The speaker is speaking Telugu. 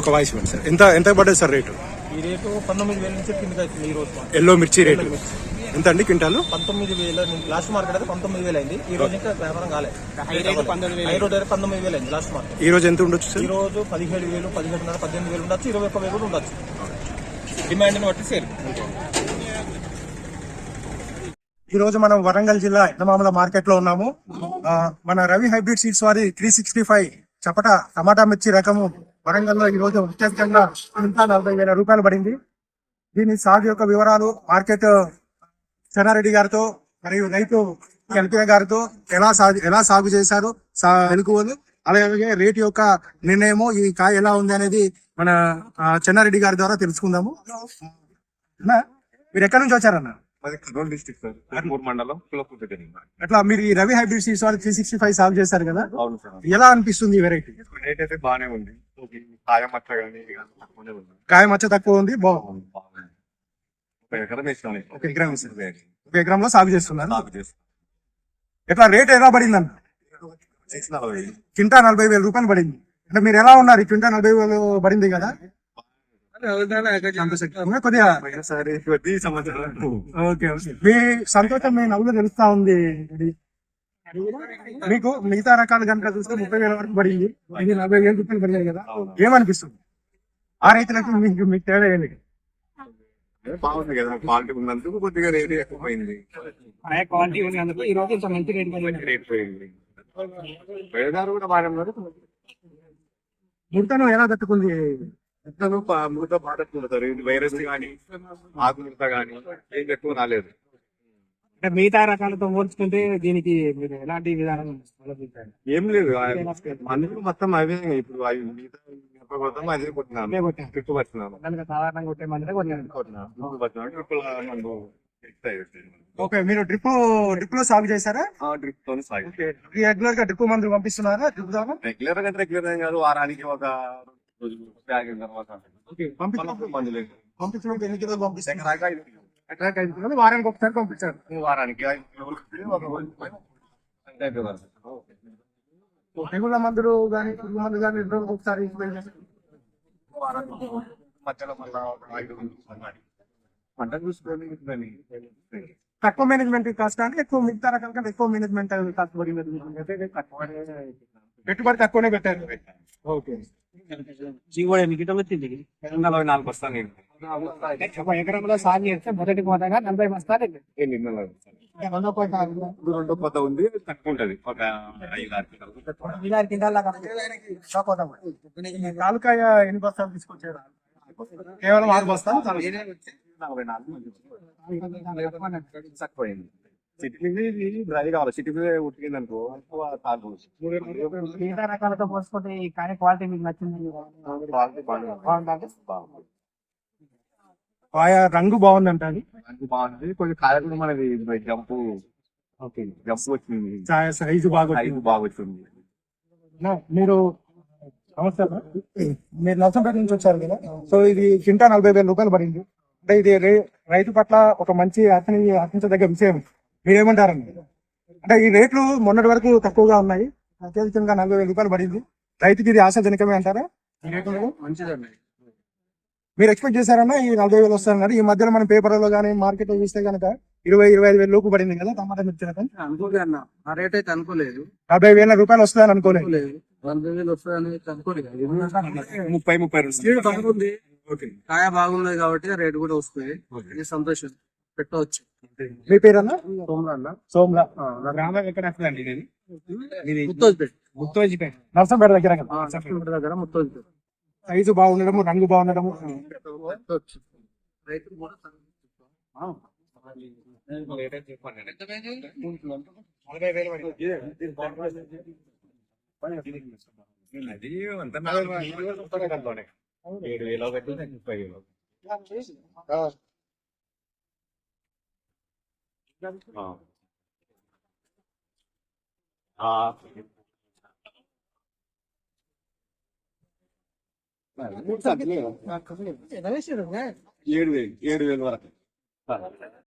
ఒక వాయిస్ ఇవ్వండి సార్. ఎంత ఎంత పడ్డది సార్ రేటు? ఈ రేటు 19,000 నుంచి కిందకి అవుతుంది ఈ రోజు. ఎల్లో మిర్చి రేటు ఎంత అండి క్వింటాలు? 19,000. లాస్ట్ మార్కెట్ అయితే 19,000 అయింది. ఈ రోజు ఇంకా వ్యాపారం కాలేదు. హై రేట్ 19,000 అయింది లాస్ట్ మార్కెట్. ఈ రోజు ఎంత ఉండొచ్చు సార్? ఈ రోజు 17,000, 17,500, 18,000 ఉండొచ్చు. 21,000 కూడా ఉండొచ్చు. డిమాండ్ బట్టి సేల్. ఈ రోజు మనం వరంగల్ జిల్లా ఎండమామల మార్కెట్ లో ఉన్నాము. మన రవి హైబ్రిడ్ సీడ్స్ వారి 365 చపట టమాటా మిర్చి రకము వరంగల్ లో ఈ రోజు అత్యధికంగా 40,000 రూపాయలు పడింది. దీని సాగు యొక్క వివరాలు మార్కెట్ చెన్నారెడ్డి గారితో మరియు రైతు ఎల్పీ గారితో ఎలా సాగు చేశారు వెనుకోలు, అలాగే రేటు యొక్క నిర్ణయము, ఈ కాయ ఎలా ఉంది అనేది మన చెన్నారెడ్డి గారి ద్వారా తెలుసుకుందాము. మీరు ఎక్కడి నుంచి వచ్చారన్న? కర్నూలు డిస్ట్రిక్ట్ సార్, ఆర్మూర్ మండలం కులపూర్. అట్లా మీరు ఈ రవి హైబ్రిడ్ సీడ్స్ వారి 365 సాగు చేశారు కదా, అవును సార్. ఎలా అనిపిస్తుంది ఈ వెరైటీ? రేట్ అయితే బాగానే ఉంది. కాయ మచ్చ కానీ కాయ మచ్చ తక్కువ ఉంది, బాగుంది. ఒక ఎకరం వేసినాం. ఒక ఎకరంలో సాగు చేస్తున్నారు. సాగు చేస్తాం. ఎట్లా రేట్ ఎలా పడింది అన్న? క్వింటా 40,000 రూపాయలు పడింది. అంటే మీరు ఎలా ఉన్నారు? క్వింటా 40,000 పడింది కదా, కొద్దిగా మీ సంతోషం మీ నవ్వులో తెలుస్తా ఉంది. మీకు మిగతా రకాలు కనుక చూస్తే 30,000 వరకు పడింది, ఇది 40,000 రూపాయలు పడినాయి కదా, ఏమనిపిస్తుంది? ఆ రైతులకు మీకు తేడా ఏంటి? బాగుంది కదా, క్వాలిటీ ఉన్నందుకు కొద్దిగా రేట్ ఎక్కువైంది. క్వాలిటీ ఉన్నందుకు ఈ రోజు మంచి రేట్ పోయింది. పెడదారు కూడా బాగానే ఉన్నారు. ముడతను ఎలా తట్టుకుంది? ముడత బాగా తట్టుకుంటారు. వైరస్ కానీ ఆకు ముడత కానీ ఏం ఎక్కువ రాలేదు. అంటే మిగతా రకాలతో పోల్చుకుంటే దీనికి మీరు ఎలాంటి విధానం ఏం లేదు, మందులు మొత్తం అవే. ఇప్పుడు అవి మిగతా మొత్తం అదే కొట్టినాను, ట్రిప్ పట్టినాను. సాధారణంగా కొట్టే మందులే మందు. ఓకే, మీరు డ్రిప్ లో సాగు చేశారా? డ్రిప్ తో సాగు. రెగ్యులర్ గా డ్రిప్ మందులు పంపిస్తున్నారా? డ్రిప్ ద్వారా రెగ్యులర్ కాదు, వారానికి ఒక రోజు తర్వాత మందులు పంపించినప్పుడు ఎన్ని కిలోలు పంపిస్తారు? ఎకరాకి 5 కిలోలు, వారానికి ఒకసారి పంపించారు. వారానికి తెగుళ్ళ మందులు కానీ పురుగు మందులు కానీ 2 రోజులకు ఒకసారి మధ్యలో మళ్ళీ పంట చూసుకొని తక్కువ మేనేజ్మెంట్ కాస్ట్ అంటే ఎక్కువ, మిగతా రకాల కంటే ఎక్కువ మేనేజ్మెంట్ కాస్ట్ పడింది. పెట్టుబడి తక్కువనే పెట్టారు. ఓకే, ఎన్ని కిలోలు వచ్చింది? 44 బస్తాలు. ఒక ఎకరంలో సాగు చేస్తే మొదటి కోతగా 40 బస్తాలు. 2 కోత ఉంది, తక్కువ ఉంటది. ఒక 5-6 క్వింటాల తాలూకాయ ఎన్ని బస్తాలు తీసుకొచ్చారు? కేవలం 6 బస్తాలు. 44 తక్కువైంది. సిటీ మీద డ్రై కావాలి, సిటీ మీద ఉట్టింది అనుకో మిగతా రకాలతో పోసుకుంటే ఈ కాయ క్వాలిటీ మీకు నచ్చింది? కాయ రంగు బాగుందంట. రంగు బాగుంది, కొంచెం కాయ కూడా మనది జంపు వచ్చింది, సైజు బాగా వచ్చింది. మీరు నమస్తే, మీరు నర్సంపేట నుంచి వచ్చారు కదా, సో ఇది క్వింటా 40,000 రూపాయలు పడింది. అంటే ఇది రైతు పట్ల ఒక మంచి ఆశించదగ్గ విషయం. మీరేమంటారండి? అంటే ఈ రేట్లు మొన్నటి వరకు తక్కువగా ఉన్నాయి, అత్యధికంగా 40,000 రూపాయలు పడింది. రైతుకి ఇది ఆశాజనకమే అంటారా? మంచిదండి. మీరు ఎక్స్పెక్ట్ చేశారన్నా ఈ 40,000 వస్తారన్నారు? ఈ మధ్యలో మనం పేపర్లో కానీ మార్కెట్ లో చూస్తే కనుక 20-25,000 లోపు పడింది కదా టమాటా మిర్చి రకం. అనుకోలే అన్న, ఆ రేట్ అయితే అనుకోలేదు. 40,000 రూపాయలు వస్తాయని అనుకోలేదు. 40,000 వస్తాయని అనుకోలేదు. 30-30 కాయ బాగున్నది కాబట్టి రేటు కూడా వస్తుంది. ఇది సంతోషం, పెట్టవచ్చు. మీ పేరన్నా? సోమ్లా. గ్రామం ఎక్కడ వస్తుందండి? ముత్తోజిపేట, నర్సంపేట దగ్గర. దగ్గర ముత్తోజిపేట. సైజు బాగుండడము, రంగు బాగుండడము. రైతు కూడా $7,000 వరకు.